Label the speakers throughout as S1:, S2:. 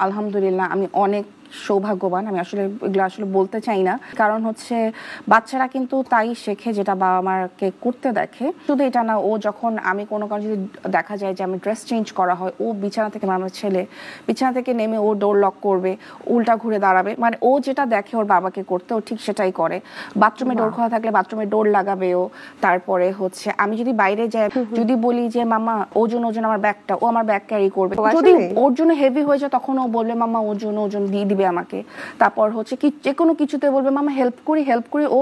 S1: আলহামদুলিল্লাহ আমি অনেক সৌভাগ্যবান। আমি আসলে এগুলো আসলে বলতে চাই না, কারণ হচ্ছে বাচ্চারা কিন্তু তাই শেখে যেটা বাবা মাকে করতে দেখে। শুধু এটা না, ও যখন আমি কোনো কারণে যদি দেখা যায় যে আমি ড্রেস চেঞ্জ করা হয়, ও বিছানা থেকে, আমার ছেলে বিছানা থেকে নেমে ও ডোর লক করবে, উল্টা ঘুরে দাঁড়াবে, মানে ও যেটা দেখে ওর বাবাকে করতে ও ঠিক সেটাই করে। বাথরুমে ডোর খোলা থাকলে বাথরুমে ডোর লাগাবে ও। তারপরে হচ্ছে আমি যদি বাইরে যাই, যদি বলি যে মামা ওজন ওজন আমার ব্যাগটা, ও আমার ব্যাগ ক্যারি করবে। যদি ওর জন্য হেভি হয়ে যায় তখন ও বলবে মামা ওজন ওজন দিয়ে দিবে আমাকে। তারপর হচ্ছে কি যে কোনো কিছুতে বলবে মামা হেল্প করি, ও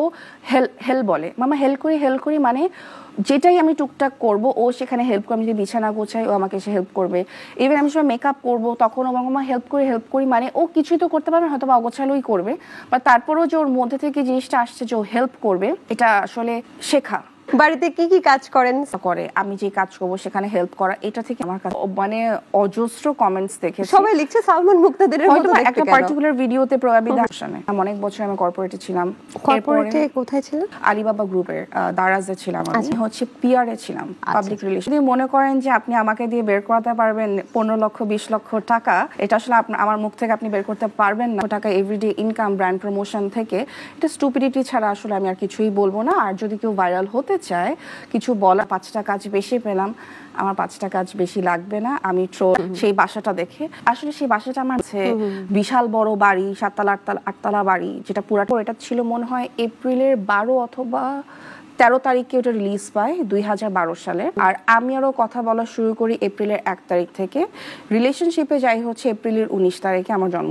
S1: হেল্প বলে, মামা হেল্প করি মানে যেটাই আমি টুকটাক করব ও সেখানে হেল্প করে। আমি যদি বিছানা গোছাই ও আমাকে এসে হেল্প করবে। ইভেন আমি সময় মেকআপ করবো তখন ও মামা হেল্প করি মানে ও কিছুই তো করতে পারবে, হয়তো বা অগোছালোই করবে, বা তারপরেও যে ওর মধ্যে থেকে জিনিসটা আসছে যে ও হেল্প করবে, এটা আসলে শেখা।
S2: বাড়িতে কি কি কাজ করেন?
S1: করে আমি যে কাজ করবো সেখানে হেল্প করা, এটা থেকে আমার কাছে মানে অজস্র কমেন্টস দেখেছি।
S2: সবাই লিখছে সালমান মুক্তাদিরের মতো দেখতে।
S1: একটা পার্টিকুলার ভিডিওতে প্রভাবিত আসলে আমি অনেক বছর আমি কর্পোরেটে ছিলাম।
S2: কর্পোরেটে কোথায় ছিলেন?
S1: আলিবাবা গ্রুপের দারাজে ছিলাম। আমি হচ্ছে পিআর এ ছিলাম, পাবলিক রিলেশন। যদি মনে করেন যে আপনি আমাকে দিয়ে বের করাতে পারবেন 15 লক্ষ 20 লক্ষ টাকা, এটা আসলে আমার মুখ থেকে আপনি বের করতে পারবেন না। টাকা এভরিডে ইনকাম ব্র্যান্ড প্রমোশন থেকে, এটা স্টুপিডিটি ছাড়া আসলে আমি আর কিছুই বলবো না। আর যদি কেউ ভাইরাল হতে চায়, কিছু বলা, 5টা কাজ বেশি পেলাম, আমার 5টা কাজ বেশি লাগবে না। আমি সেই বাসাটা দেখে আসলে সেই বাসাটা আমার বিশাল বড় বাড়ি, 7তলা 8তলা বাড়ি, যেটা পুরাটা এটা ছিল মনে হয় এপ্রিলের 12 অথবা 13 তারিখে ওটা রিলিজ পায় 2012 সালে। আর আমি আরো কথা বলা শুরু করি এপ্রিলের 1 তারিখ থেকে। রিলেশনশিপে যাই হচ্ছে এপ্রিলের 19 তারিখে আমার জন্ম।